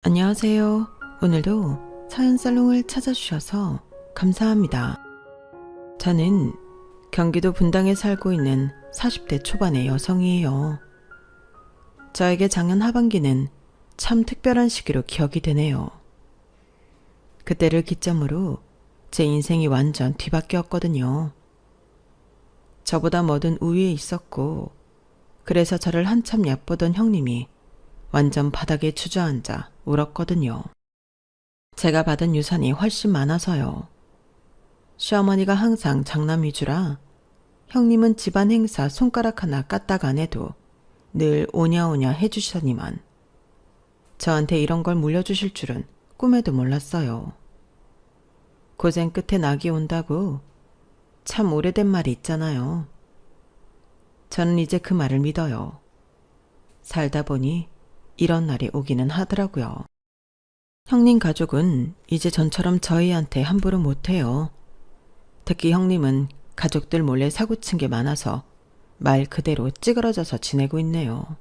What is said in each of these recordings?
안녕하세요. 오늘도 사연살롱을 찾아주셔서 감사합니다. 저는 경기도 분당에 살고 있는 40대 초반의 여성이에요. 저에게 작년 하반기는 참 특별한 시기로 기억이 되네요. 그때를 기점으로 제 인생이 완전 뒤바뀌었거든요. 저보다 뭐든 우위에 있었고, 그래서 저를 한참 얕보던 형님이 완전 바닥에 주저앉아 울었거든요. 제가 받은 유산이 훨씬 많아서요. 시어머니가 항상 장남 위주라 형님은 집안 행사 손가락 하나 까딱 안 해도 늘 오냐오냐 해주시더니만 저한테 이런 걸 물려주실 줄은 꿈에도 몰랐어요. 고생 끝에 낙이 온다고 참 오래된 말이 있잖아요. 저는 이제 그 말을 믿어요. 살다 보니 이런 날이 오기는 하더라고요. 형님 가족은 이제 전처럼 저희한테 함부로 못해요. 특히 형님은 가족들 몰래 사고친 게 많아서 말 그대로 찌그러져서 지내고 있네요.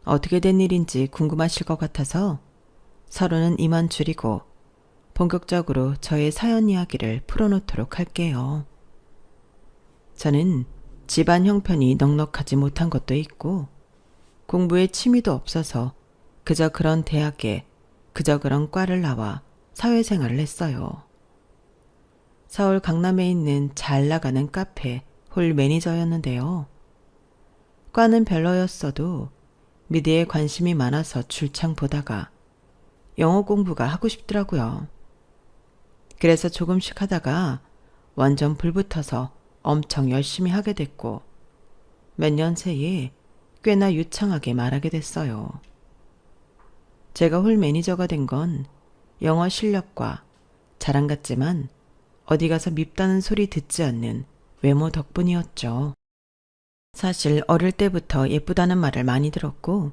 어떻게 된 일인지 궁금하실 것 같아서 서로는 이만 줄이고 본격적으로 저의 사연 이야기를 풀어놓도록 할게요. 저는 집안 형편이 넉넉하지 못한 것도 있고 공부에 취미도 없어서 그저 그런 대학에 그저 그런 과를 나와 사회생활을 했어요. 서울 강남에 있는 잘 나가는 카페 홀 매니저였는데요. 과는 별로였어도 미디어에 관심이 많아서 줄창 보다가 영어 공부가 하고 싶더라고요. 그래서 조금씩 하다가 완전 불붙어서 엄청 열심히 하게 됐고 몇 년 새에 꽤나 유창하게 말하게 됐어요. 제가 홀 매니저가 된 건 영어 실력과 자랑 같지만 어디 가서 밉다는 소리 듣지 않는 외모 덕분이었죠. 사실 어릴 때부터 예쁘다는 말을 많이 들었고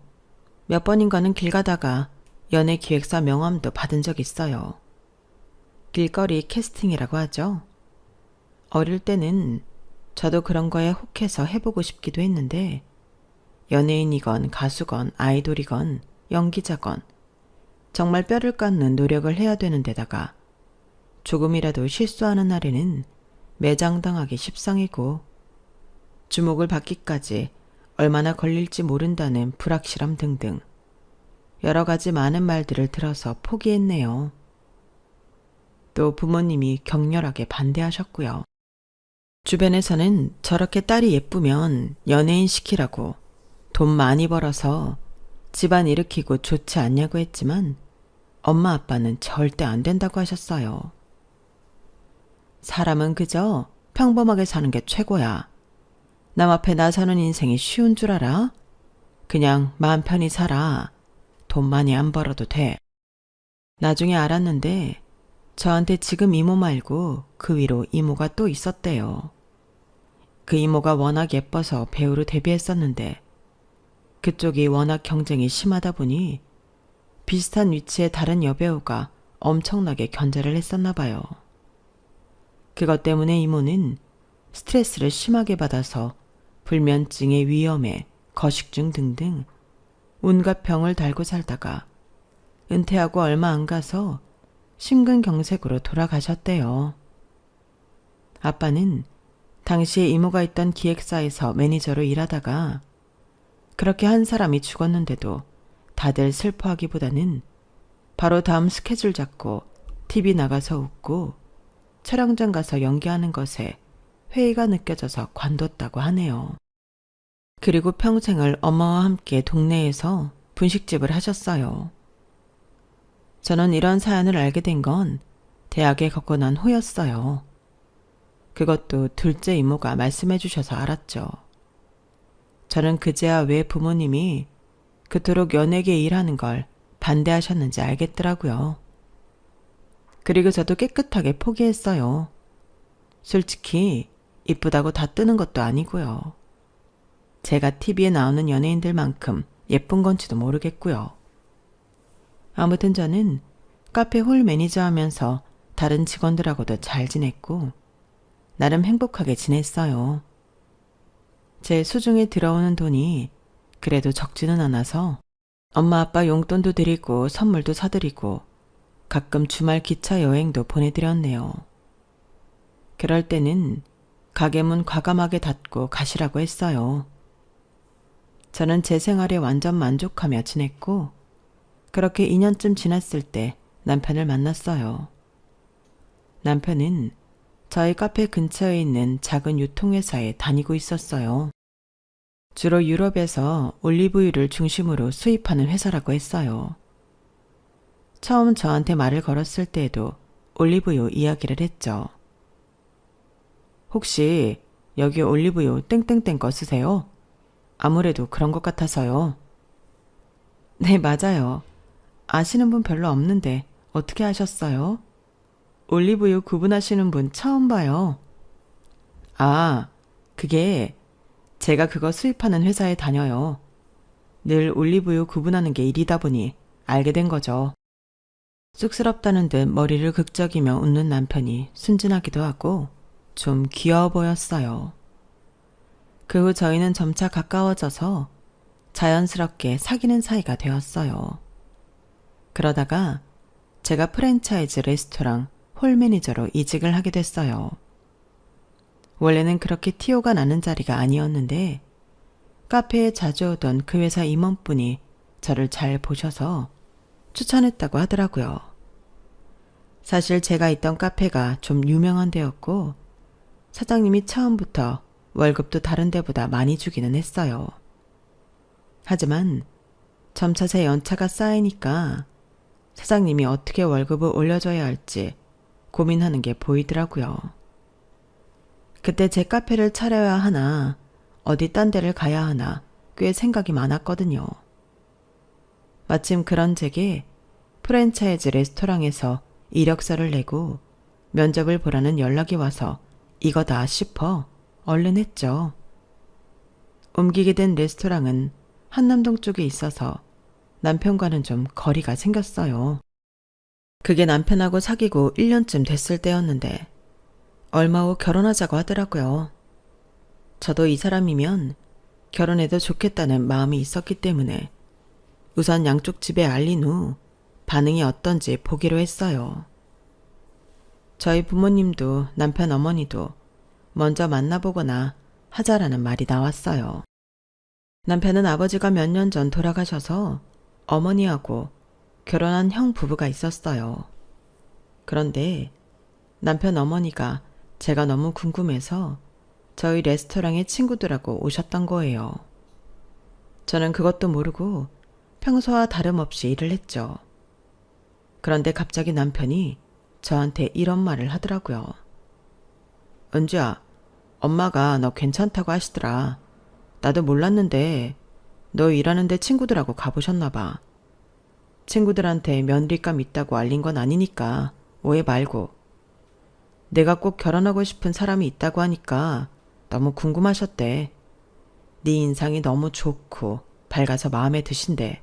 몇 번인가는 길 가다가 연예 기획사 명함도 받은 적 있어요. 길거리 캐스팅이라고 하죠. 어릴 때는 저도 그런 거에 혹해서 해보고 싶기도 했는데 연예인이건 가수건 아이돌이건 연기자건 정말 뼈를 깎는 노력을 해야 되는 데다가 조금이라도 실수하는 날에는 매장당하기 십상이고 주목을 받기까지 얼마나 걸릴지 모른다는 불확실함 등등 여러 가지 많은 말들을 들어서 포기했네요. 또 부모님이 격렬하게 반대하셨고요. 주변에서는 저렇게 딸이 예쁘면 연예인 시키라고 돈 많이 벌어서 집안 일으키고 좋지 않냐고 했지만 엄마 아빠는 절대 안 된다고 하셨어요. 사람은 그저 평범하게 사는 게 최고야. 남 앞에 나서는 인생이 쉬운 줄 알아? 그냥 마음 편히 살아. 돈 많이 안 벌어도 돼. 나중에 알았는데 저한테 지금 이모 말고 그 위로 이모가 또 있었대요. 그 이모가 워낙 예뻐서 배우로 데뷔했었는데 그쪽이 워낙 경쟁이 심하다 보니 비슷한 위치의 다른 여배우가 엄청나게 견제를 했었나 봐요. 그것 때문에 이모는 스트레스를 심하게 받아서 불면증의 위험에 거식증 등등 온갖 병을 달고 살다가 은퇴하고 얼마 안 가서 심근경색으로 돌아가셨대요. 아빠는 당시에 이모가 있던 기획사에서 매니저로 일하다가 그렇게 한 사람이 죽었는데도 다들 슬퍼하기보다는 바로 다음 스케줄 잡고 TV 나가서 웃고 촬영장 가서 연기하는 것에 회의가 느껴져서 관뒀다고 하네요. 그리고 평생을 엄마와 함께 동네에서 분식집을 하셨어요. 저는 이런 사연을 알게 된 건 대학에 겪고 난 후였어요. 그것도 둘째 이모가 말씀해 주셔서 알았죠. 저는 그제야 왜 부모님이 그토록 연예계 일하는 걸 반대하셨는지 알겠더라고요. 그리고 저도 깨끗하게 포기했어요. 솔직히 이쁘다고 다 뜨는 것도 아니고요. 제가 TV에 나오는 연예인들만큼 예쁜 건지도 모르겠고요. 아무튼 저는 카페 홀 매니저 하면서 다른 직원들하고도 잘 지냈고 나름 행복하게 지냈어요. 제 수중에 들어오는 돈이 그래도 적지는 않아서 엄마 아빠 용돈도 드리고 선물도 사드리고 가끔 주말 기차 여행도 보내드렸네요. 그럴 때는 가게 문 과감하게 닫고 가시라고 했어요. 저는 제 생활에 완전 만족하며 지냈고 그렇게 2년쯤 지났을 때 남편을 만났어요. 남편은 저희 카페 근처에 있는 작은 유통회사에 다니고 있었어요. 주로 유럽에서 올리브유를 중심으로 수입하는 회사라고 했어요. 처음 저한테 말을 걸었을 때에도 올리브유 이야기를 했죠. 혹시 여기 올리브유 땡땡땡 거 쓰세요? 아무래도 그런 것 같아서요. 네, 맞아요. 아시는 분 별로 없는데 어떻게 아셨어요? 올리브유 구분하시는 분 처음 봐요. 아, 그게 제가 그거 수입하는 회사에 다녀요. 늘 올리브유 구분하는 게 일이다 보니 알게 된 거죠. 쑥스럽다는 듯 머리를 극적이며 웃는 남편이 순진하기도 하고 좀 귀여워 보였어요. 그 후 저희는 점차 가까워져서 자연스럽게 사귀는 사이가 되었어요. 그러다가 제가 프랜차이즈 레스토랑 홀 매니저로 이직을 하게 됐어요. 원래는 그렇게 티오가 나는 자리가 아니었는데 카페에 자주 오던 그 회사 임원분이 저를 잘 보셔서 추천했다고 하더라고요. 사실 제가 있던 카페가 좀 유명한 데였고 사장님이 처음부터 월급도 다른 데보다 많이 주기는 했어요. 하지만 점차 제 연차가 쌓이니까 사장님이 어떻게 월급을 올려줘야 할지 고민하는 게 보이더라고요. 그때 제 카페를 차려야 하나 어디 딴 데를 가야 하나 꽤 생각이 많았거든요. 마침 그런 제게 프랜차이즈 레스토랑에서 이력서를 내고 면접을 보라는 연락이 와서 이거다 싶어 얼른 했죠. 옮기게 된 레스토랑은 한남동 쪽에 있어서 남편과는 좀 거리가 생겼어요. 그게 남편하고 사귀고 1년쯤 됐을 때였는데 얼마 후 결혼하자고 하더라고요. 저도 이 사람이면 결혼해도 좋겠다는 마음이 있었기 때문에 우선 양쪽 집에 알린 후 반응이 어떤지 보기로 했어요. 저희 부모님도 남편 어머니도 먼저 만나보거나 하자라는 말이 나왔어요. 남편은 아버지가 몇 년 전 돌아가셔서 어머니하고 결혼한 형 부부가 있었어요. 그런데 남편 어머니가 제가 너무 궁금해서 저희 레스토랑에 친구들하고 오셨던 거예요. 저는 그것도 모르고 평소와 다름없이 일을 했죠. 그런데 갑자기 남편이 저한테 이런 말을 하더라고요. 은주야, 엄마가 너 괜찮다고 하시더라. 나도 몰랐는데 너 일하는데 친구들하고 가보셨나 봐. 친구들한테 며느리감 있다고 알린 건 아니니까 오해 말고. 내가 꼭 결혼하고 싶은 사람이 있다고 하니까 너무 궁금하셨대. 네 인상이 너무 좋고 밝아서 마음에 드신대.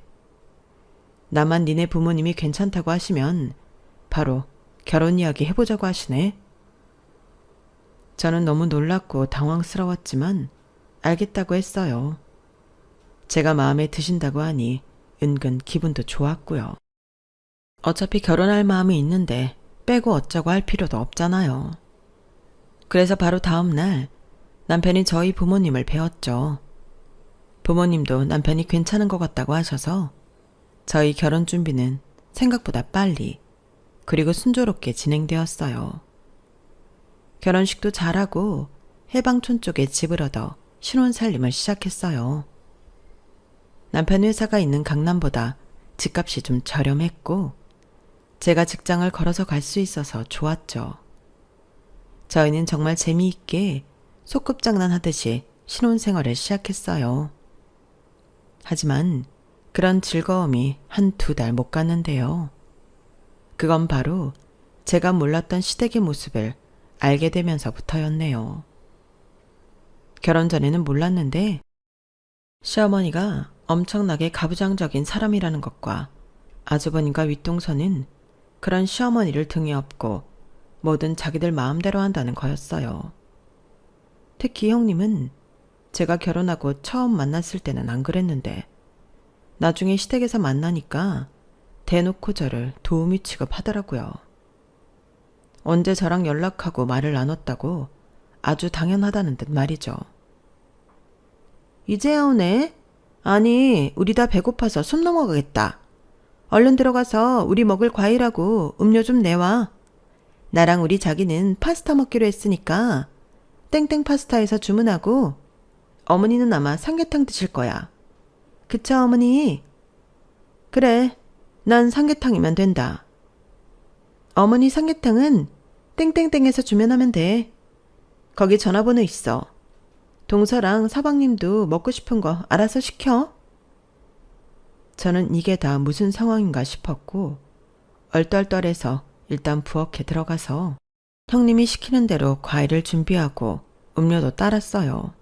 나만 니네 부모님이 괜찮다고 하시면 바로 결혼 이야기 해보자고 하시네. 저는 너무 놀랐고 당황스러웠지만 알겠다고 했어요. 제가 마음에 드신다고 하니 은근 기분도 좋았고요. 어차피 결혼할 마음이 있는데 빼고 어쩌고 할 필요도 없잖아요. 그래서 바로 다음 날 남편이 저희 부모님을 뵈었죠. 부모님도 남편이 괜찮은 것 같다고 하셔서 저희 결혼 준비는 생각보다 빨리 그리고 순조롭게 진행되었어요. 결혼식도 잘하고 해방촌 쪽에 집을 얻어 신혼 살림을 시작했어요. 남편 회사가 있는 강남보다 집값이 좀 저렴했고 제가 직장을 걸어서 갈 수 있어서 좋았죠. 저희는 정말 재미있게 소꿉장난하듯이 신혼생활을 시작했어요. 하지만 그런 즐거움이 한 두 달 못 갔는데요. 그건 바로 제가 몰랐던 시댁의 모습을 알게 되면서부터였네요. 결혼 전에는 몰랐는데 시어머니가 엄청나게 가부장적인 사람이라는 것과 아주버님과 윗동서는 그런 시어머니를 등에 업고 뭐든 자기들 마음대로 한다는 거였어요. 특히 형님은 제가 결혼하고 처음 만났을 때는 안 그랬는데 나중에 시댁에서 만나니까 대놓고 저를 도우미 취급하더라고요. 언제 저랑 연락하고 말을 나눴다고 아주 당연하다는 듯 말이죠. 이제야 오네? 아니, 우리 다 배고파서 숨 넘어가겠다. 얼른 들어가서 우리 먹을 과일하고 음료 좀 내와. 나랑 우리 자기는 파스타 먹기로 했으니까 땡땡 파스타에서 주문하고 어머니는 아마 삼계탕 드실 거야. 그쵸, 어머니? 그래, 난 삼계탕이면 된다. 어머니 삼계탕은 땡땡땡에서 주문하면 돼. 거기 전화번호 있어. 동서랑 사방님도 먹고 싶은 거 알아서 시켜. 저는 이게 다 무슨 상황인가 싶었고 얼떨떨해서 일단 부엌에 들어가서 형님이 시키는 대로 과일을 준비하고 음료도 따랐어요.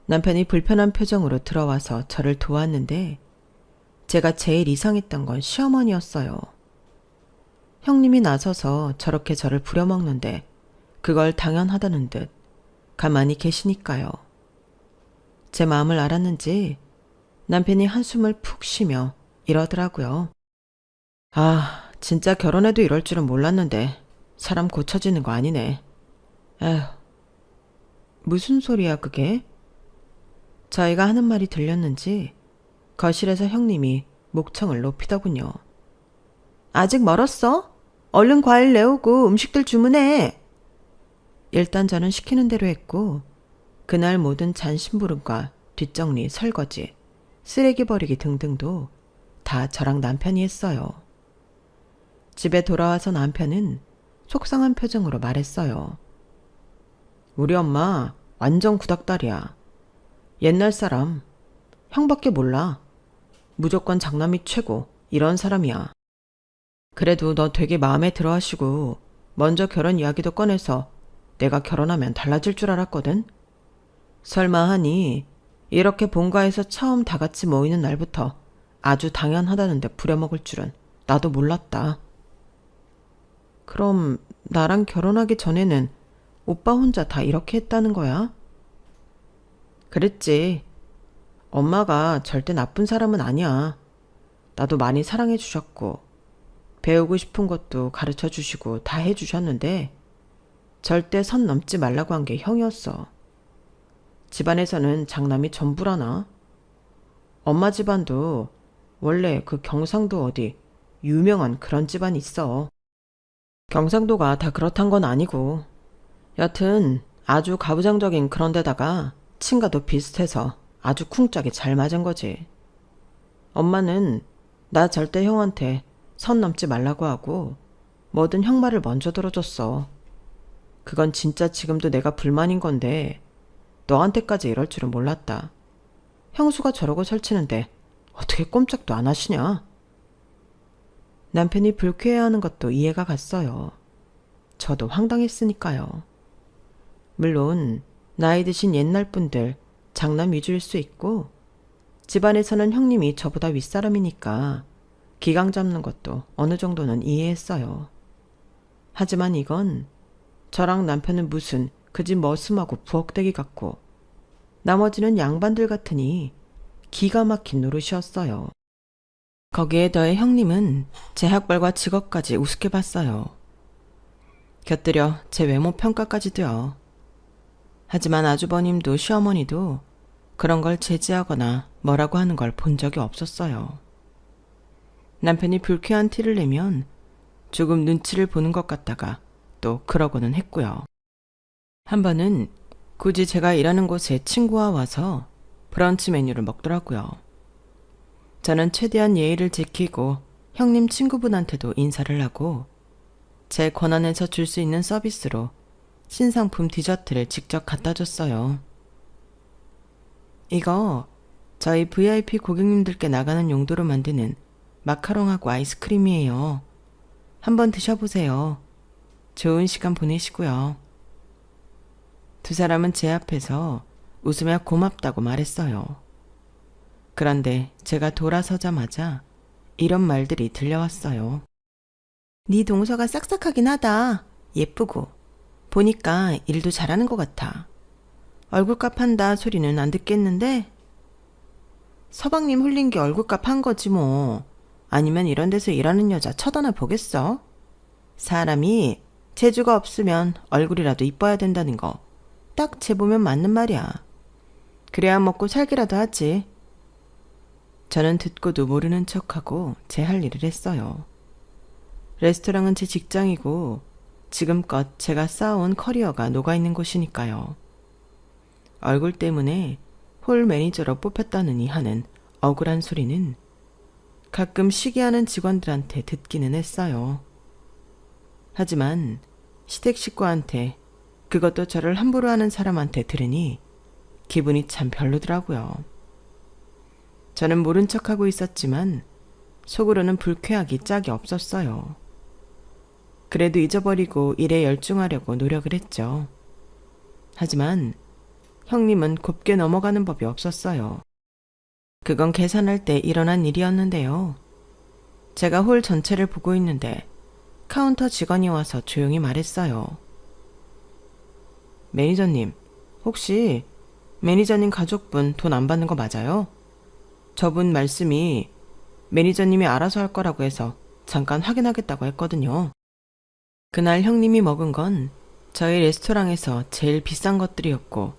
남편이 불편한 표정으로 들어와서 저를 도왔는데 제가 제일 이상했던 건 시어머니였어요. 형님이 나서서 저렇게 저를 부려먹는데 그걸 당연하다는 듯 가만히 계시니까요. 제 마음을 알았는지 남편이 한숨을 푹 쉬며 이러더라고요. 아, 진짜 결혼해도 이럴 줄은 몰랐는데 사람 고쳐지는 거 아니네. 에휴, 무슨 소리야 그게? 저희가 하는 말이 들렸는지 거실에서 형님이 목청을 높이더군요. 아직 멀었어? 얼른 과일 내오고 음식들 주문해. 일단 저는 시키는 대로 했고 그날 모든 잔심부름과 뒷정리, 설거지, 쓰레기 버리기 등등도 다 저랑 남편이 했어요. 집에 돌아와서 남편은 속상한 표정으로 말했어요. 우리 엄마 완전 구닥다리야. 옛날 사람, 형밖에 몰라. 무조건 장남이 최고, 이런 사람이야. 그래도 너 되게 마음에 들어 하시고 먼저 결혼 이야기도 꺼내서 내가 결혼하면 달라질 줄 알았거든. 설마 하니 이렇게 본가에서 처음 다 같이 모이는 날부터 아주 당연하다는데 부려먹을 줄은 나도 몰랐다. 그럼 나랑 결혼하기 전에는 오빠 혼자 다 이렇게 했다는 거야? 그랬지. 엄마가 절대 나쁜 사람은 아니야. 나도 많이 사랑해 주셨고 배우고 싶은 것도 가르쳐 주시고 다 해 주셨는데 절대 선 넘지 말라고 한 게 형이었어. 집안에서는 장남이 전부라나. 엄마 집안도 원래 그 경상도 어디 유명한 그런 집안이 있어. 경상도가 다 그렇단 건 아니고 여튼 아주 가부장적인 그런 데다가 친가도 비슷해서 아주 쿵짝이 잘 맞은 거지. 엄마는 나 절대 형한테 선 넘지 말라고 하고 뭐든 형 말을 먼저 들어줬어. 그건 진짜 지금도 내가 불만인 건데 너한테까지 이럴 줄은 몰랐다. 형수가 저러고 설치는데 어떻게 꼼짝도 안 하시냐? 남편이 불쾌해하는 것도 이해가 갔어요. 저도 황당했으니까요. 물론 나이 드신 옛날 분들 장남 위주일 수 있고 집안에서는 형님이 저보다 윗사람이니까 기강 잡는 것도 어느 정도는 이해했어요. 하지만 이건 저랑 남편은 무슨 그 집 머슴하고 부엌대기 같고 나머지는 양반들 같으니 기가 막힌 노릇이었어요. 거기에 더해 형님은 제 학벌과 직업까지 우습게 봤어요. 곁들여 제 외모 평가까지도요. 하지만 아주버님도 시어머니도 그런 걸 제지하거나 뭐라고 하는 걸 본 적이 없었어요. 남편이 불쾌한 티를 내면 조금 눈치를 보는 것 같다가 또 그러고는 했고요. 한 번은 굳이 제가 일하는 곳에 친구와 와서 브런치 메뉴를 먹더라고요. 저는 최대한 예의를 지키고 형님 친구분한테도 인사를 하고 제 권한에서 줄 수 있는 서비스로 신상품 디저트를 직접 갖다 줬어요. 이거 저희 VIP 고객님들께 나가는 용도로 만드는 마카롱하고 아이스크림이에요. 한번 드셔보세요. 좋은 시간 보내시고요. 두 사람은 제 앞에서 웃으며 고맙다고 말했어요. 그런데 제가 돌아서자마자 이런 말들이 들려왔어요. 네 동서가 싹싹하긴 하다. 예쁘고. 보니까 일도 잘하는 것 같아. 얼굴값 한다 소리는 안 듣겠는데? 서방님 홀린 게 얼굴값 한 거지 뭐. 아니면 이런 데서 일하는 여자 쳐다나 보겠어? 사람이 재주가 없으면 얼굴이라도 이뻐야 된다는 거 딱 재보면 맞는 말이야. 그래야 먹고 살기라도 하지. 저는 듣고도 모르는 척하고 제 할 일을 했어요. 레스토랑은 제 직장이고 지금껏 제가 쌓아온 커리어가 녹아있는 곳이니까요. 얼굴 때문에 홀 매니저로 뽑혔다느니 하는 억울한 소리는 가끔 시기하는 직원들한테 듣기는 했어요. 하지만 시댁 식구한테, 그것도 저를 함부로 하는 사람한테 들으니 기분이 참 별로더라고요. 저는 모른 척하고 있었지만 속으로는 불쾌하기 짝이 없었어요. 그래도 잊어버리고 일에 열중하려고 노력을 했죠. 하지만 형님은 곱게 넘어가는 법이 없었어요. 그건 계산할 때 일어난 일이었는데요. 제가 홀 전체를 보고 있는데 카운터 직원이 와서 조용히 말했어요. 매니저님, 혹시 매니저님 가족분 돈 안 받는 거 맞아요? 저분 말씀이 매니저님이 알아서 할 거라고 해서 잠깐 확인하겠다고 했거든요. 그날 형님이 먹은 건 저희 레스토랑에서 제일 비싼 것들이었고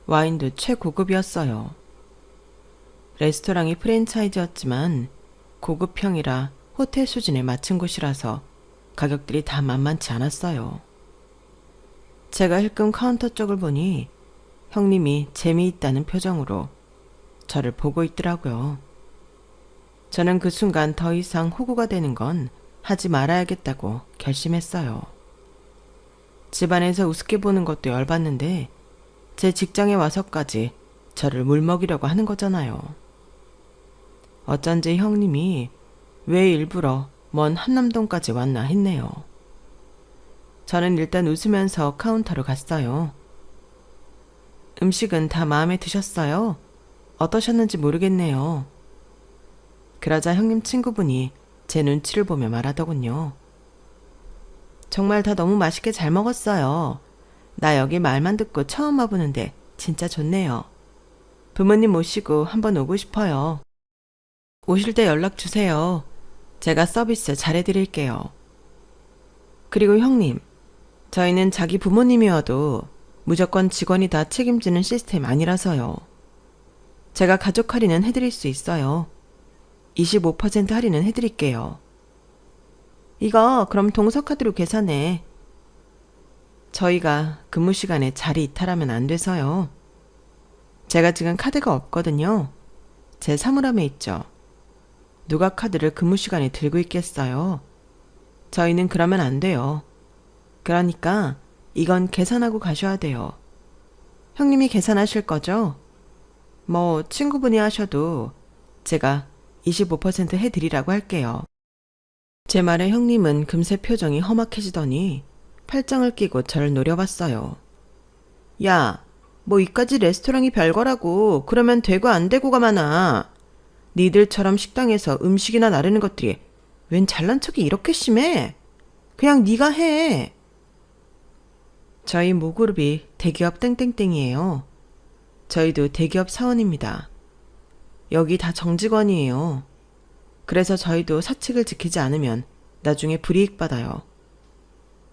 와인도 최고급이었어요. 레스토랑이 프랜차이즈였지만 고급형이라 호텔 수준에 맞춘 곳이라서 가격들이 다 만만치 않았어요. 제가 힐끔 카운터 쪽을 보니 형님이 재미있다는 표정으로 저를 보고 있더라고요. 저는 그 순간 더 이상 호구가 되는 건 하지 말아야겠다고 결심했어요. 집안에서 우습게 보는 것도 열받는데 제 직장에 와서까지 저를 물먹이려고 하는 거잖아요. 어쩐지 형님이 왜 일부러 먼 한남동까지 왔나 했네요. 저는 일단 웃으면서 카운터로 갔어요. 음식은 다 마음에 드셨어요? 어떠셨는지 모르겠네요. 그러자 형님 친구분이 제 눈치를 보며 말하더군요. 정말 다 너무 맛있게 잘 먹었어요. 나 여기 말만 듣고 처음 와보는데 진짜 좋네요. 부모님 모시고 한번 오고 싶어요. 오실 때 연락 주세요. 제가 서비스 잘해드릴게요. 그리고 형님, 저희는 자기 부모님이 와도 무조건 직원이 다 책임지는 시스템 아니라서요. 제가 가족 할인은 해드릴 수 있어요. 25% 할인은 해드릴게요. 이거 그럼 동서카드로 계산해. 저희가 근무 시간에 자리 이탈하면 안 돼서요. 제가 지금 카드가 없거든요. 제 사물함에 있죠. 누가 카드를 근무 시간에 들고 있겠어요. 저희는 그러면 안 돼요. 그러니까 이건 계산하고 가셔야 돼요. 형님이 계산하실 거죠? 뭐 친구분이 하셔도 제가 25% 해드리라고 할게요. 제 말에 형님은 금세 표정이 험악해지더니 팔짱을 끼고 저를 노려봤어요. 야, 뭐 이까지 레스토랑이 별거라고 그러면 되고 안 되고가 많아. 니들처럼 식당에서 음식이나 나르는 것들이 웬 잘난 척이 이렇게 심해? 그냥 네가 해. 저희 모그룹이 대기업 땡땡땡이에요. 저희도 대기업 사원입니다. 여기 다 정직원이에요. 그래서 저희도 사칙을 지키지 않으면 나중에 불이익 받아요.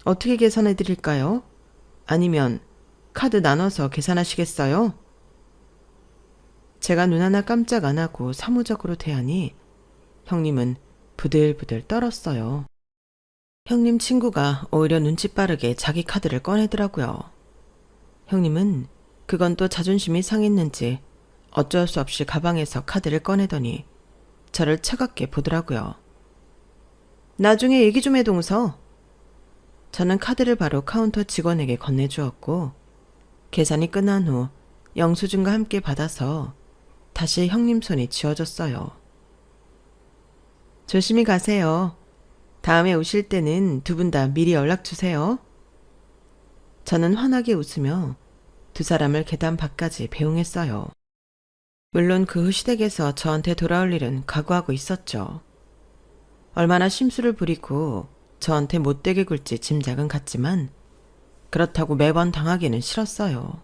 어떻게 계산해 드릴까요? 아니면 카드 나눠서 계산하시겠어요? 제가 눈 하나 깜짝 안 하고 사무적으로 대하니 형님은 부들부들 떨었어요. 형님 친구가 오히려 눈치 빠르게 자기 카드를 꺼내더라고요. 형님은 그건 또 자존심이 상했는지 어쩔 수 없이 가방에서 카드를 꺼내더니 저를 차갑게 보더라고요. 나중에 얘기 좀 해 동서. 저는 카드를 바로 카운터 직원에게 건네주었고 계산이 끝난 후 영수증과 함께 받아서 다시 형님 손이 쥐어졌어요. 조심히 가세요. 다음에 오실 때는 두 분 다 미리 연락 주세요. 저는 환하게 웃으며 두 사람을 계단 밖까지 배웅했어요. 물론 그 후 시댁에서 저한테 돌아올 일은 각오하고 있었죠. 얼마나 심술을 부리고 저한테 못되게 굴지 짐작은 갔지만 그렇다고 매번 당하기는 싫었어요.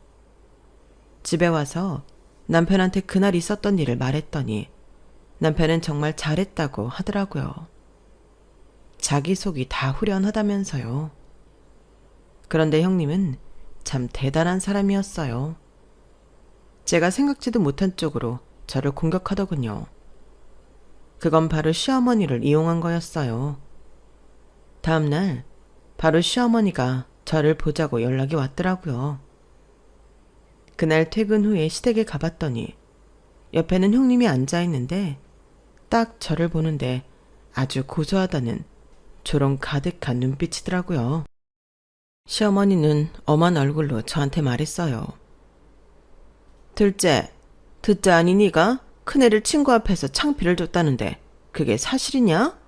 집에 와서 남편한테 그날 있었던 일을 말했더니 남편은 정말 잘했다고 하더라고요. 자기 속이 다 후련하다면서요. 그런데 형님은 참 대단한 사람이었어요. 제가 생각지도 못한 쪽으로 저를 공격하더군요. 그건 바로 시어머니를 이용한 거였어요. 다음날 바로 시어머니가 저를 보자고 연락이 왔더라고요. 그날 퇴근 후에 시댁에 가봤더니 옆에는 형님이 앉아있는데 딱 저를 보는데 아주 고소하다는 조롱 가득한 눈빛이더라고요. 시어머니는 엄한 얼굴로 저한테 말했어요. 듣자 아니 네가 큰애를 친구 앞에서 창피를 줬다는데 그게 사실이냐?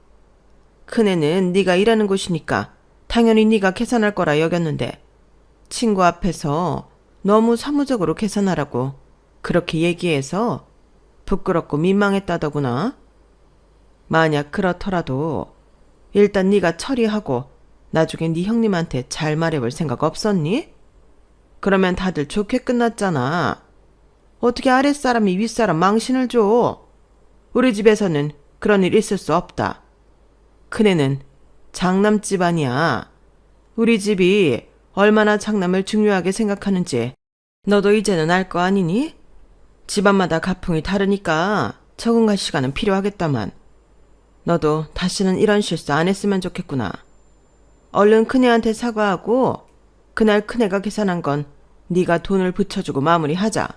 큰애는 네가 일하는 곳이니까 당연히 네가 계산할 거라 여겼는데 친구 앞에서 너무 사무적으로 계산하라고 그렇게 얘기해서 부끄럽고 민망했다더구나. 만약 그렇더라도 일단 네가 처리하고 나중에 네 형님한테 잘 말해볼 생각 없었니? 그러면 다들 좋게 끝났잖아. 어떻게 아랫사람이 윗사람 망신을 줘? 우리 집에서는 그런 일 있을 수 없다. 큰애는 장남 집안이야. 우리 집이 얼마나 장남을 중요하게 생각하는지 너도 이제는 알 거 아니니? 집안마다 가풍이 다르니까 적응할 시간은 필요하겠다만 너도 다시는 이런 실수 안 했으면 좋겠구나. 얼른 큰애한테 사과하고 그날 큰애가 계산한 건 네가 돈을 붙여주고 마무리하자.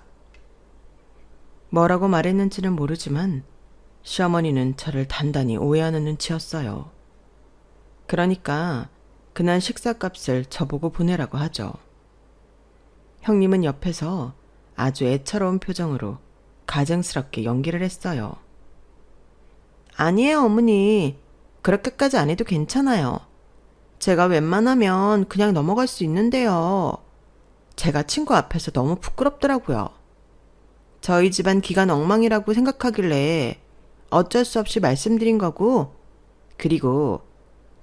뭐라고 말했는지는 모르지만 시어머니는 저를 단단히 오해하는 눈치였어요. 그러니까 그날 식사값을 저보고 보내라고 하죠. 형님은 옆에서 아주 애처로운 표정으로 가증스럽게 연기를 했어요. 아니에요, 어머니. 그렇게까지 안 해도 괜찮아요. 제가 웬만하면 그냥 넘어갈 수 있는데요. 제가 친구 앞에서 너무 부끄럽더라고요. 저희 집안 기간 엉망이라고 생각하길래 어쩔 수 없이 말씀드린 거고, 그리고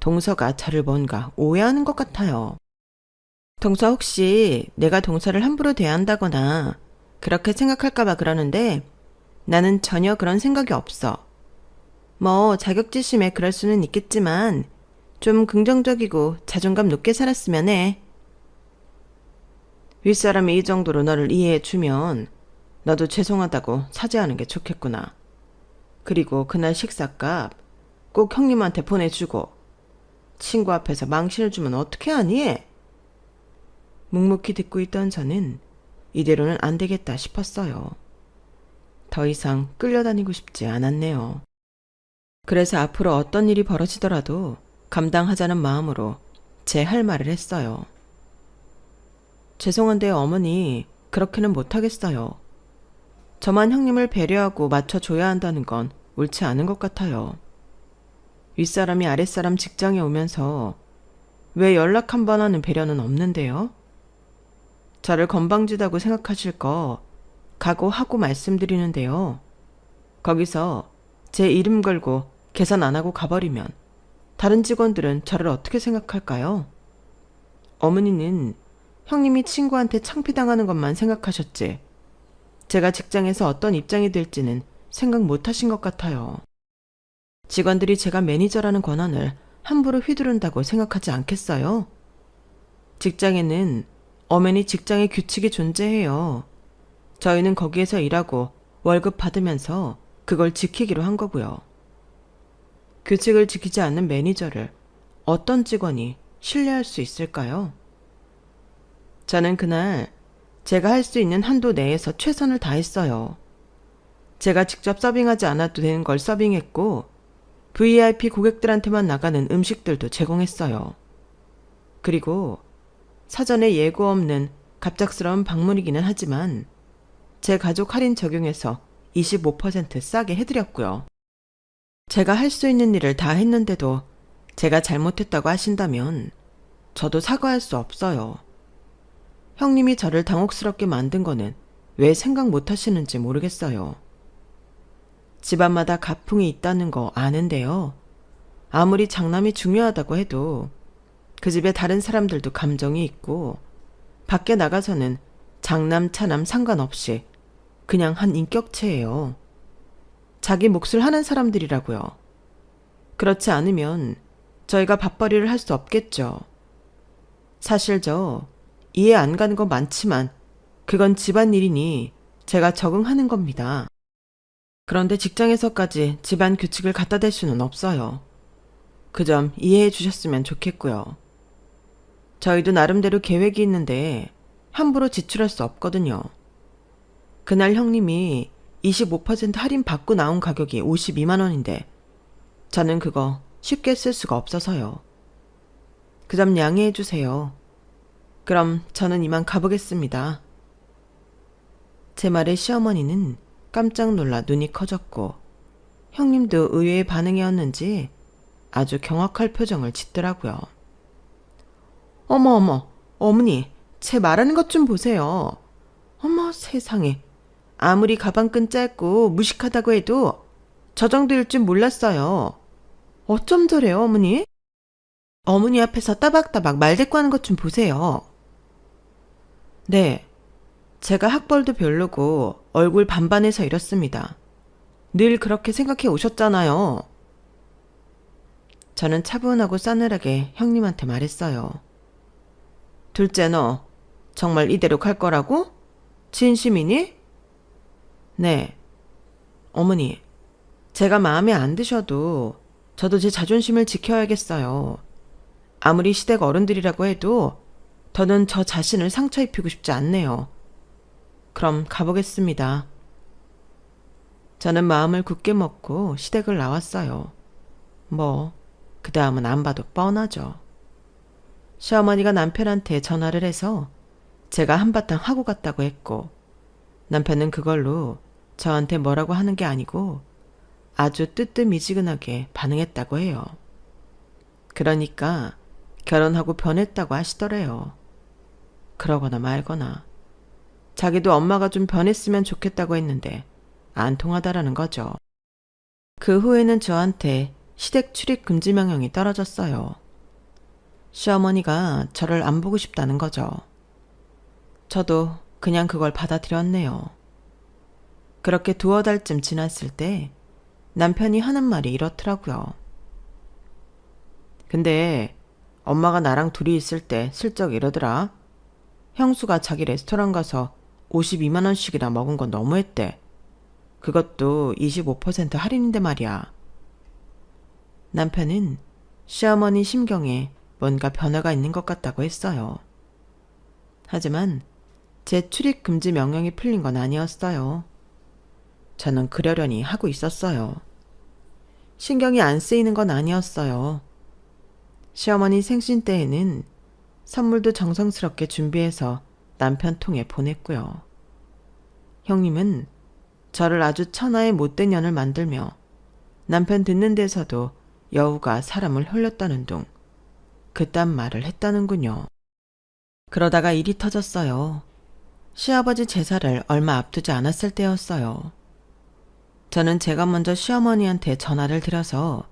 동서가 저를 뭔가 오해하는 것 같아요. 동서 혹시 내가 동서를 함부로 대한다거나 그렇게 생각할까봐 그러는데 나는 전혀 그런 생각이 없어. 뭐 자격지심에 그럴 수는 있겠지만 좀 긍정적이고 자존감 높게 살았으면 해. 윗사람이 이 정도로 너를 이해해주면 너도 죄송하다고 사죄하는 게 좋겠구나. 그리고 그날 식사값 꼭 형님한테 보내주고 친구 앞에서 망신을 주면 어떻게 하니? 묵묵히 듣고 있던 저는 이대로는 안 되겠다 싶었어요. 더 이상 끌려다니고 싶지 않았네요. 그래서 앞으로 어떤 일이 벌어지더라도 감당하자는 마음으로 제 할 말을 했어요. 죄송한데 어머니, 그렇게는 못하겠어요. 저만 형님을 배려하고 맞춰줘야 한다는 건 옳지 않은 것 같아요. 윗사람이 아랫사람 직장에 오면서 왜 연락 한 번 하는 배려는 없는데요? 저를 건방지다고 생각하실 거 각오하고 말씀드리는데요. 거기서 제 이름 걸고 계산 안 하고 가버리면 다른 직원들은 저를 어떻게 생각할까요? 어머니는 형님이 친구한테 창피당하는 것만 생각하셨지 제가 직장에서 어떤 입장이 될지는 생각 못 하신 것 같아요. 직원들이 제가 매니저라는 권한을 함부로 휘두른다고 생각하지 않겠어요? 직장에는 엄연히 직장의 규칙이 존재해요. 저희는 거기에서 일하고 월급 받으면서 그걸 지키기로 한 거고요. 규칙을 지키지 않는 매니저를 어떤 직원이 신뢰할 수 있을까요? 저는 그날 제가 할 수 있는 한도 내에서 최선을 다했어요. 제가 직접 서빙하지 않아도 되는 걸 서빙했고 VIP 고객들한테만 나가는 음식들도 제공했어요. 그리고 사전에 예고 없는 갑작스러운 방문이기는 하지만 제 가족 할인 적용해서 25% 싸게 해드렸고요. 제가 할 수 있는 일을 다 했는데도 제가 잘못했다고 하신다면 저도 사과할 수 없어요. 형님이 저를 당혹스럽게 만든 거는 왜 생각 못 하시는지 모르겠어요. 집안마다 가풍이 있다는 거 아는데요. 아무리 장남이 중요하다고 해도 그 집에 다른 사람들도 감정이 있고 밖에 나가서는 장남 차남 상관없이 그냥 한 인격체예요. 자기 몫을 하는 사람들이라고요. 그렇지 않으면 저희가 밥벌이를 할 수 없겠죠. 사실 저 이해 안 가는 거 많지만 그건 집안일이니 제가 적응하는 겁니다. 그런데 직장에서까지 집안 규칙을 갖다 댈 수는 없어요. 그 점 이해해 주셨으면 좋겠고요. 저희도 나름대로 계획이 있는데 함부로 지출할 수 없거든요. 그날 형님이 25% 할인 받고 나온 가격이 52만 원인데 저는 그거 쉽게 쓸 수가 없어서요. 그 점 양해해 주세요. 그럼 저는 이만 가보겠습니다. 제 말에 시어머니는 깜짝 놀라 눈이 커졌고 형님도 의외의 반응이었는지 아주 경악할 표정을 짓더라고요. 어머, 어머니, 제 말하는 것 좀 보세요. 어머, 세상에. 아무리 가방끈 짧고 무식하다고 해도 저 정도일 줄 몰랐어요. 어쩜 저래요, 어머니? 어머니 앞에서 따박따박 말대꾸하는 것 좀 보세요. 네, 제가 학벌도 별로고 얼굴 반반해서 이렇습니다. 늘 그렇게 생각해 오셨잖아요. 저는 차분하고 싸늘하게 형님한테 말했어요. 둘째 너 정말 이대로 갈 거라고? 진심이니? 네. 어머니, 제가 마음에 안 드셔도 저도 제 자존심을 지켜야겠어요. 아무리 시댁 어른들이라고 해도 더는 저 자신을 상처 입히고 싶지 않네요. 그럼 가보겠습니다. 저는 마음을 굳게 먹고 시댁을 나왔어요. 그 다음은 안 봐도 뻔하죠. 시어머니가 남편한테 전화를 해서 제가 한바탕 하고 갔다고 했고 남편은 그걸로 저한테 뭐라고 하는 게 아니고 아주 뜨뜻미지근하게 반응했다고 해요. 그러니까 결혼하고 변했다고 하시더래요. 그러거나 말거나 자기도 엄마가 좀 변했으면 좋겠다고 했는데 안 통하다라는 거죠. 그 후에는 저한테 시댁 출입 금지 명령이 떨어졌어요. 시어머니가 저를 안 보고 싶다는 거죠. 저도 그냥 그걸 받아들였네요. 그렇게 두어 달쯤 지났을 때 남편이 하는 말이 이렇더라고요. 근데 엄마가 나랑 둘이 있을 때 슬쩍 이러더라. 형수가 자기 레스토랑 가서 52만 원씩이나 먹은 건 너무했대. 그것도 25% 할인인데 말이야. 남편은 시어머니 심경에 뭔가 변화가 있는 것 같다고 했어요. 하지만 제 출입 금지 명령이 풀린 건 아니었어요. 저는 그러려니 하고 있었어요. 신경이 안 쓰이는 건 아니었어요. 시어머니 생신 때에는 선물도 정성스럽게 준비해서 남편 통에 보냈고요. 형님은 저를 아주 천하의 못된 년을 만들며 남편 듣는 데서도 여우가 사람을 홀렸다는 둥 그딴 말을 했다는군요. 그러다가 일이 터졌어요. 시아버지 제사를 얼마 앞두지 않았을 때였어요. 저는 제가 먼저 시어머니한테 전화를 드려서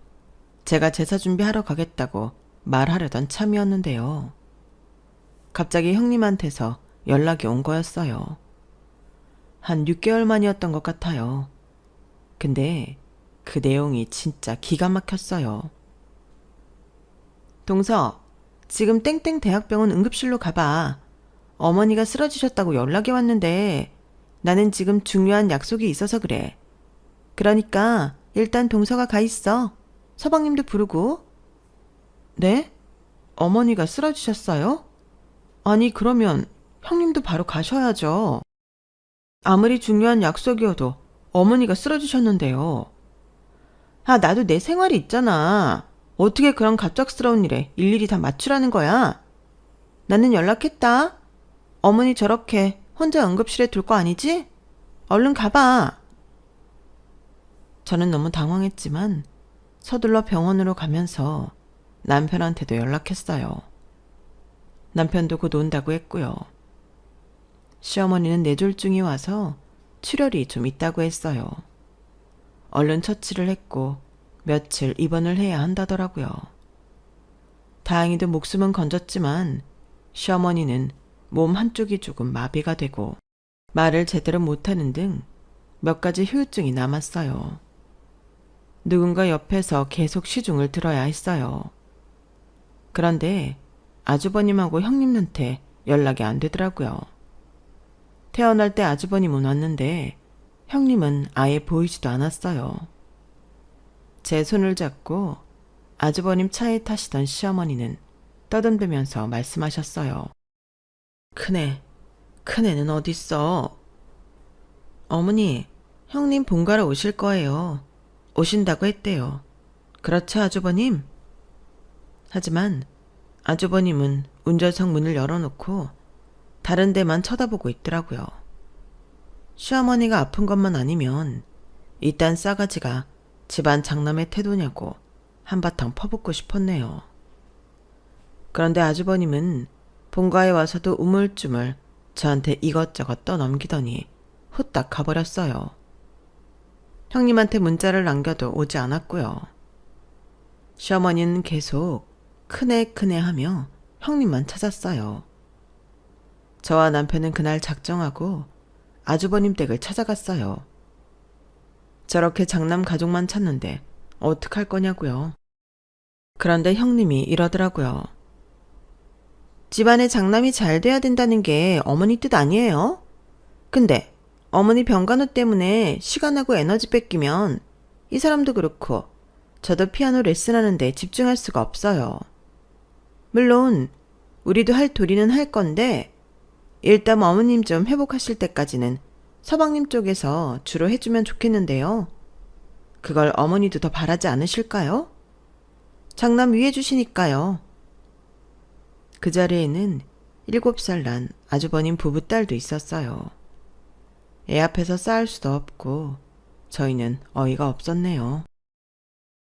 제가 제사 준비하러 가겠다고 말하려던 참이었는데요. 갑자기 형님한테서 연락이 온 거였어요. 한 6개월 만이었던 것 같아요. 근데 그 내용이 진짜 기가 막혔어요. 동서, 지금 땡땡 대학병원 응급실로 가봐. 어머니가 쓰러지셨다고 연락이 왔는데 나는 지금 중요한 약속이 있어서 그래. 그러니까 일단 동서가 가 있어. 서방님도 부르고. 네? 어머니가 쓰러지셨어요? 아니 그러면 형님도 바로 가셔야죠. 아무리 중요한 약속이어도 어머니가 쓰러지셨는데요. 아, 나도 내 생활이 있잖아. 어떻게 그런 갑작스러운 일에 일일이 다 맞추라는 거야? 나는 연락했다. 어머니 저렇게 혼자 응급실에 둘 거 아니지? 얼른 가봐. 저는 너무 당황했지만 서둘러 병원으로 가면서 남편한테도 연락했어요. 남편도 곧 온다고 했고요. 시어머니는 뇌졸중이 와서 출혈이 좀 있다고 했어요. 얼른 처치를 했고 며칠 입원을 해야 한다더라고요. 다행히도 목숨은 건졌지만 시어머니는 몸 한쪽이 조금 마비가 되고 말을 제대로 못하는 등 몇 가지 후유증이 남았어요. 누군가 옆에서 계속 시중을 들어야 했어요. 그런데 아주버님하고 형님한테 연락이 안 되더라고요. 태어날 때 아주버님은 왔는데 형님은 아예 보이지도 않았어요. 제 손을 잡고 아주버님 차에 타시던 시어머니는 떠듬대면서 말씀하셨어요. 큰애는 어딨어? 어머니, 형님 본가로 오실 거예요. 오신다고 했대요. 그렇죠, 아주버님? 하지만 아주버님은 운전석 문을 열어놓고 다른 데만 쳐다보고 있더라고요. 시어머니가 아픈 것만 아니면 이딴 싸가지가 집안 장남의 태도냐고 한바탕 퍼붓고 싶었네요. 그런데 아주버님은 본가에 와서도 우물쭈물 저한테 이것저것 떠넘기더니 후딱 가버렸어요. 형님한테 문자를 남겨도 오지 않았고요. 시어머니는 계속 큰애 하며 형님만 찾았어요. 저와 남편은 그날 작정하고 아주버님 댁을 찾아갔어요. 저렇게 장남 가족만 찾는데 어떡할 거냐고요. 그런데 형님이 이러더라고요. 집안에 장남이 잘 돼야 된다는 게 어머니 뜻 아니에요? 근데 어머니 병간호 때문에 시간하고 에너지 뺏기면 이 사람도 그렇고 저도 피아노 레슨하는데 집중할 수가 없어요. 물론 우리도 할 도리는 할 건데 일단 어머님 좀 회복하실 때까지는 서방님 쪽에서 주로 해주면 좋겠는데요. 그걸 어머니도 더 바라지 않으실까요? 장남 위해 주시니까요. 그 자리에는 7살 난 아주버님 부부딸도 있었어요. 애 앞에서 싸울 수도 없고 저희는 어이가 없었네요.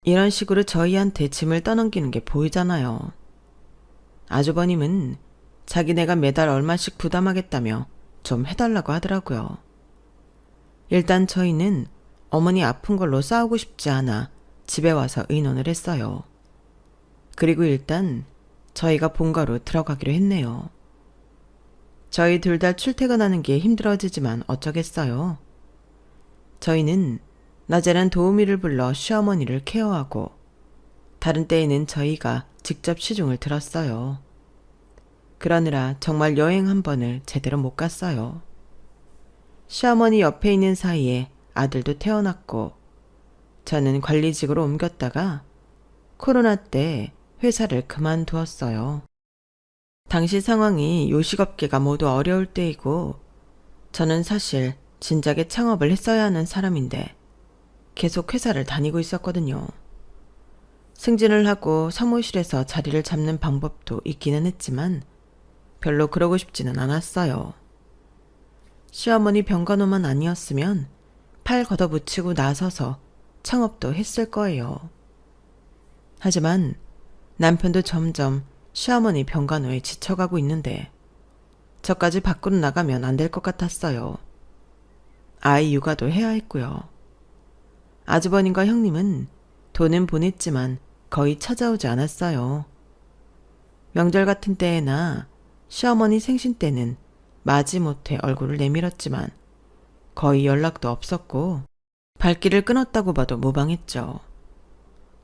이런 식으로 저희한테 짐을 떠넘기는 게 보이잖아요. 아주버님은 자기네가 매달 얼마씩 부담하겠다며 좀 해달라고 하더라고요. 일단 저희는 어머니 아픈 걸로 싸우고 싶지 않아 집에 와서 의논을 했어요. 그리고 일단 저희가 본가로 들어가기로 했네요. 저희 둘 다 출퇴근하는 게 힘들어지지만 어쩌겠어요. 저희는 낮에는 도우미를 불러 시어머니를 케어하고 다른 때에는 저희가 직접 시중을 들었어요. 그러느라 정말 여행 한 번을 제대로 못 갔어요. 시어머니 옆에 있는 사이에 아들도 태어났고 저는 관리직으로 옮겼다가 코로나 때 회사를 그만두었어요. 당시 상황이 요식업계가 모두 어려울 때이고 저는 사실 진작에 창업을 했어야 하는 사람인데 계속 회사를 다니고 있었거든요. 승진을 하고 사무실에서 자리를 잡는 방법도 있기는 했지만 별로 그러고 싶지는 않았어요. 시어머니 병간호만 아니었으면 팔 걷어붙이고 나서서 창업도 했을 거예요. 하지만 남편도 점점 시어머니 병간호에 지쳐가고 있는데 저까지 밖으로 나가면 안 될 것 같았어요. 아이 육아도 해야 했고요. 아주버님과 형님은 돈은 보냈지만 거의 찾아오지 않았어요. 명절 같은 때에나 시어머니 생신 때는 마지못해 얼굴을 내밀었지만 거의 연락도 없었고 발길을 끊었다고 봐도 무방했죠.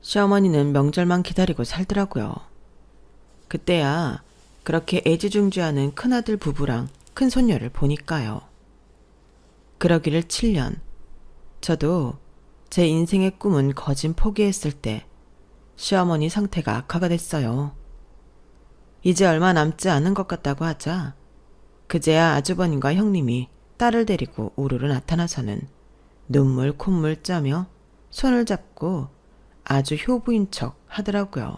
시어머니는 명절만 기다리고 살더라고요. 그때야 그렇게 애지중지하는 큰아들 부부랑 큰손녀를 보니까요. 그러기를 7년. 저도 제 인생의 꿈은 거진 포기했을 때 시어머니 상태가 악화가 됐어요. 이제 얼마 남지 않은 것 같다고 하자 그제야 아주버님과 형님이 딸을 데리고 우르르 나타나서는 눈물 콧물 짜며 손을 잡고 아주 효부인 척 하더라고요.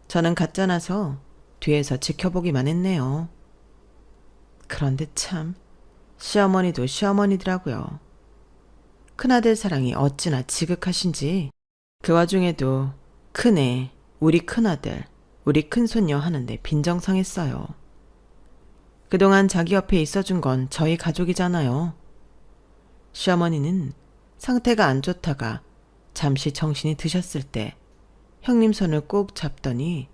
저는 가짜나서 뒤에서 지켜보기만 했네요. 그런데 참 시어머니도 시어머니더라고요. 큰아들 사랑이 어찌나 지극하신지 그 와중에도 큰애, 우리 큰아들, 우리 큰손녀 하는데 빈정상했어요. 그동안 자기 옆에 있어준 건 저희 가족이잖아요. 시어머니는 상태가 안 좋다가 잠시 정신이 드셨을 때 형님 손을 꼭 잡더니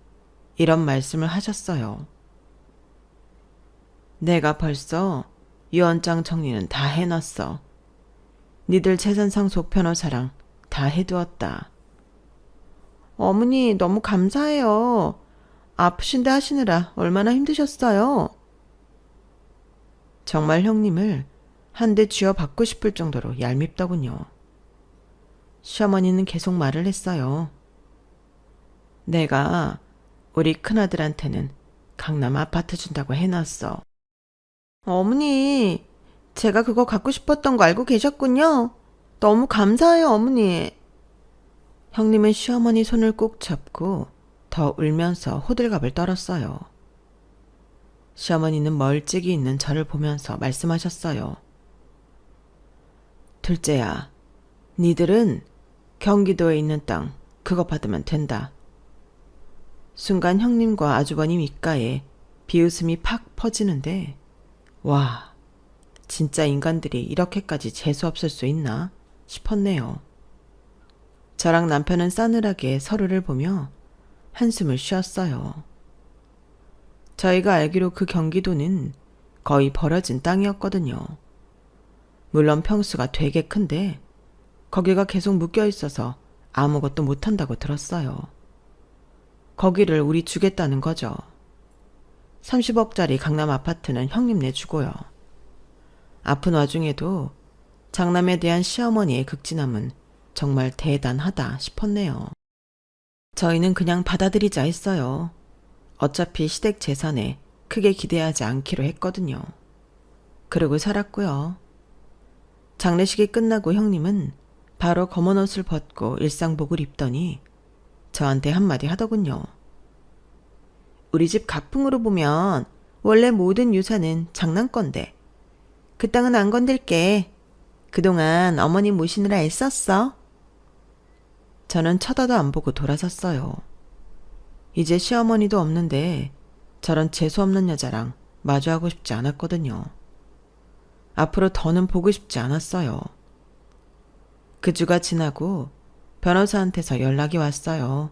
이런 말씀을 하셨어요. 내가 벌써 유언장 정리는 다 해놨어. 니들 재산상속 변호사랑 다 해두었다. 어머니 너무 감사해요. 아프신데 하시느라 얼마나 힘드셨어요. 정말 형님을 한 대 쥐어 받고 싶을 정도로 얄밉더군요. 시어머니는 계속 말을 했어요. 내가 우리 큰아들한테는 강남 아파트 준다고 해놨어. 어머니, 제가 그거 갖고 싶었던 거 알고 계셨군요. 너무 감사해요, 어머니. 형님은 시어머니 손을 꼭 잡고 더 울면서 호들갑을 떨었어요. 시어머니는 멀찍이 있는 저를 보면서 말씀하셨어요. 둘째야, 니들은 경기도에 있는 땅 그거 받으면 된다. 순간 형님과 아주버님 입가에 비웃음이 팍 퍼지는데 와, 진짜 인간들이 이렇게까지 재수없을 수 있나 싶었네요. 저랑 남편은 싸늘하게 서로를 보며 한숨을 쉬었어요. 저희가 알기로 그 경기도는 거의 버려진 땅이었거든요. 물론 평수가 되게 큰데 거기가 계속 묶여 있어서 아무것도 못한다고 들었어요. 거기를 우리 주겠다는 거죠. 30억짜리 강남 아파트는 형님 내주고요. 아픈 와중에도 장남에 대한 시어머니의 극진함은 정말 대단하다 싶었네요. 저희는 그냥 받아들이자 했어요. 어차피 시댁 재산에 크게 기대하지 않기로 했거든요. 그러고 살았고요. 장례식이 끝나고 형님은 바로 검은 옷을 벗고 일상복을 입더니 저한테 한마디 하더군요. 우리 집 가풍으로 보면 원래 모든 유산은 장난건데 그 땅은 안 건들게. 그동안 어머니 모시느라 애썼어. 저는 쳐다도 안 보고 돌아섰어요. 이제 시어머니도 없는데 저런 재수없는 여자랑 마주하고 싶지 않았거든요. 앞으로 더는 보고 싶지 않았어요. 그 주가 지나고 변호사한테서 연락이 왔어요.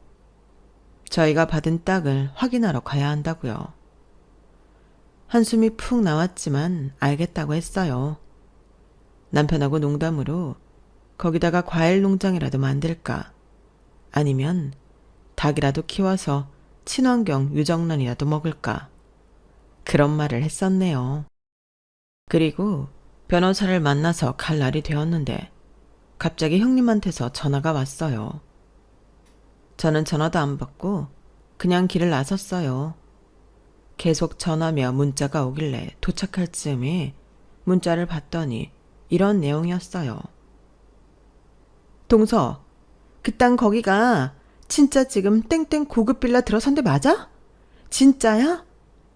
저희가 받은 땅을 확인하러 가야 한다고요. 한숨이 푹 나왔지만 알겠다고 했어요. 남편하고 농담으로 거기다가 과일 농장이라도 만들까 아니면 닭이라도 키워서 친환경 유정란이라도 먹을까 그런 말을 했었네요. 그리고 변호사를 만나서 갈 날이 되었는데 갑자기 형님한테서 전화가 왔어요. 저는 전화도 안 받고 그냥 길을 나섰어요. 계속 전화며 문자가 오길래 도착할 즈음에 문자를 봤더니 이런 내용이었어요. 동서, 그 땅 거기가 진짜 지금 땡땡 고급 빌라 들어선 데 맞아? 진짜야?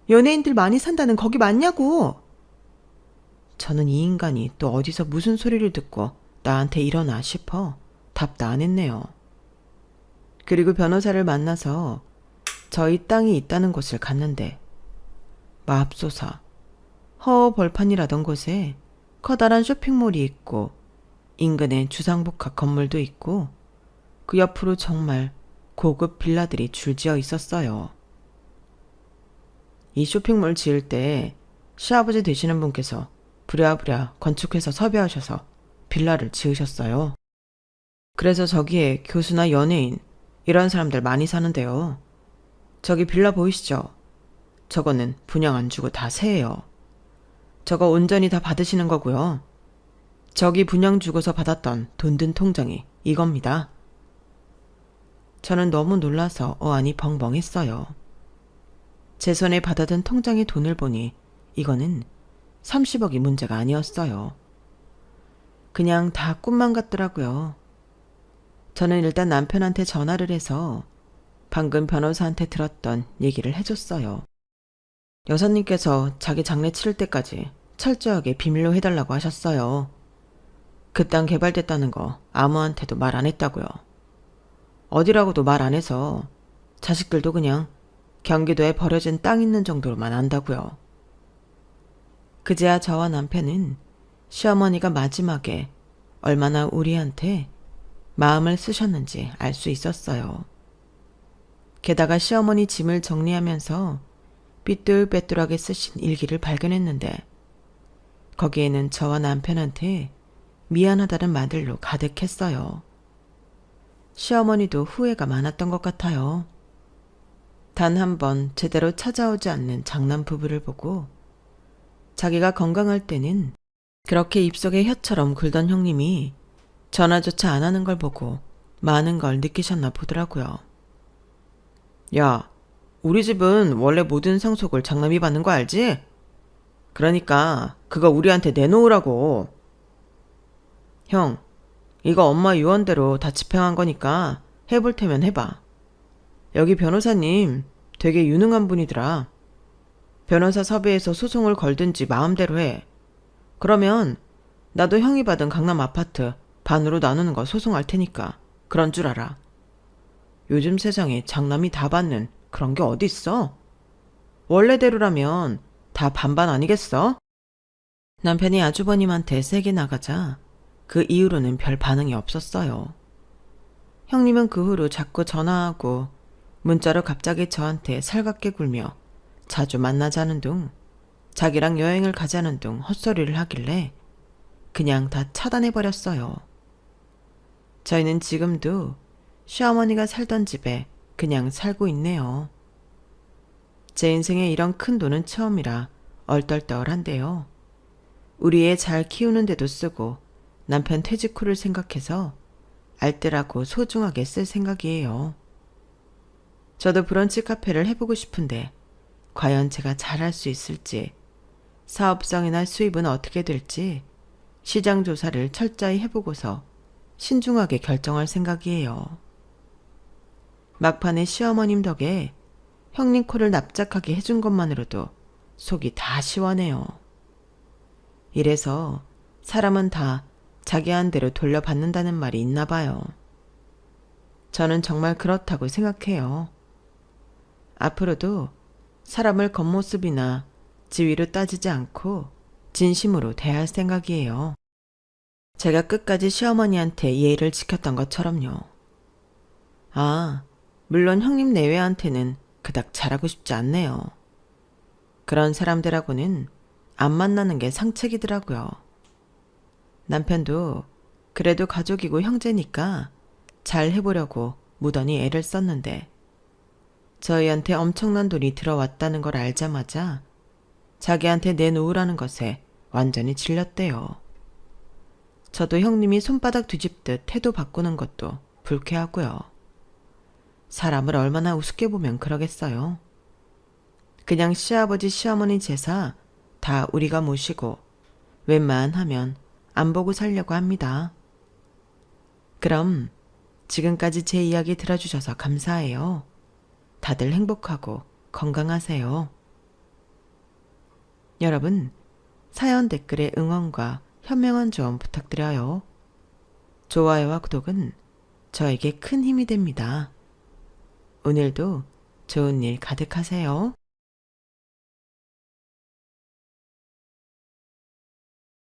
연예인들 많이 산다는 거기 맞냐고? 저는 이 인간이 또 어디서 무슨 소리를 듣고 나한테 이러나 싶어 답도 안 했네요. 그리고 변호사를 만나서 저희 땅이 있다는 곳을 갔는데 맙소사 허허 벌판이라던 곳에 커다란 쇼핑몰이 있고 인근에 주상복합 건물도 있고 그 옆으로 정말 고급 빌라들이 줄지어 있었어요. 이 쇼핑몰 지을 때 시아버지 되시는 분께서 부랴부랴 건축회사 섭외하셔서 빌라를 지으셨어요. 그래서 저기에 교수나 연예인 이런 사람들 많이 사는데요. 저기 빌라 보이시죠? 저거는 분양 안 주고 다 세예요. 저거 온전히 다 받으시는 거고요. 저기 분양 주고서 받았던 돈 든 통장이 이겁니다. 저는 너무 놀라서 어안이 벙벙했어요. 제 손에 받아든 통장의 돈을 보니 이거는 30억이 문제가 아니었어요. 그냥 다 꿈만 같더라고요. 저는 일단 남편한테 전화를 해서 방금 변호사한테 들었던 얘기를 해줬어요. 여사님께서 자기 장례 치를 때까지 철저하게 비밀로 해달라고 하셨어요. 그 땅 개발됐다는 거 아무한테도 말 안 했다고요. 어디라고도 말 안 해서 자식들도 그냥 경기도에 버려진 땅 있는 정도로만 안다고요. 그제야 저와 남편은 시어머니가 마지막에 얼마나 우리한테 마음을 쓰셨는지 알 수 있었어요. 게다가 시어머니 짐을 정리하면서 삐뚤빼뚤하게 쓰신 일기를 발견했는데 거기에는 저와 남편한테 미안하다는 말들로 가득했어요. 시어머니도 후회가 많았던 것 같아요. 단 한 번 제대로 찾아오지 않는 장남 부부를 보고 자기가 건강할 때는 그렇게 입속에 혀처럼 굴던 형님이 전화조차 안 하는 걸 보고 많은 걸 느끼셨나 보더라고요. 야, 우리 집은 원래 모든 상속을 장남이 받는 거 알지? 그러니까 그거 우리한테 내놓으라고. 형, 이거 엄마 유언대로 다 집행한 거니까 해볼 테면 해봐. 여기 변호사님 되게 유능한 분이더라. 변호사 섭외해서 소송을 걸든지 마음대로 해. 그러면 나도 형이 받은 강남 아파트 반으로 나누는 거 소송할 테니까 그런 줄 알아. 요즘 세상에 장남이 다 받는 그런 게 어딨어? 원래대로라면 다 반반 아니겠어? 남편이 아주버님한테 세게 나가자 그 이후로는 별 반응이 없었어요. 형님은 그 후로 자꾸 전화하고 문자로 갑자기 저한테 살갑게 굴며 자주 만나자는 둥 자기랑 여행을 가자는 둥 헛소리를 하길래 그냥 다 차단해버렸어요. 저희는 지금도 시어머니가 살던 집에 그냥 살고 있네요. 제 인생에 이런 큰 돈은 처음이라 얼떨떨한데요. 우리 애 잘 키우는데도 쓰고 남편 퇴직 후를 생각해서 알뜰하고 소중하게 쓸 생각이에요. 저도 브런치 카페를 해보고 싶은데 과연 제가 잘할 수 있을지, 사업성이나 수입은 어떻게 될지 시장 조사를 철저히 해보고서 신중하게 결정할 생각이에요. 막판에 시어머님 덕에 형님 코를 납작하게 해준 것만으로도 속이 다 시원해요. 이래서 사람은 다 자기 한 대로 돌려받는다는 말이 있나 봐요. 저는 정말 그렇다고 생각해요. 앞으로도 사람을 겉모습이나 지위로 따지지 않고 진심으로 대할 생각이에요. 제가 끝까지 시어머니한테 예의를 지켰던 것처럼요. 아, 물론 형님 내외한테는 그닥 잘하고 싶지 않네요. 그런 사람들하고는 안 만나는 게 상책이더라고요. 남편도 그래도 가족이고 형제니까 잘 해보려고 무던히 애를 썼는데 저희한테 엄청난 돈이 들어왔다는 걸 알자마자 자기한테 내놓으라는 것에 완전히 질렸대요. 저도 형님이 손바닥 뒤집듯 태도 바꾸는 것도 불쾌하고요. 사람을 얼마나 우습게 보면 그러겠어요. 그냥 시아버지 시어머니 제사 다 우리가 모시고 웬만하면 안 보고 살려고 합니다. 그럼 지금까지 제 이야기 들어주셔서 감사해요. 다들 행복하고 건강하세요. 여러분, 사연 댓글에 응원과 현명한 조언 부탁드려요. 좋아요와 구독은 저에게 큰 힘이 됩니다. 오늘도 좋은 일 가득하세요.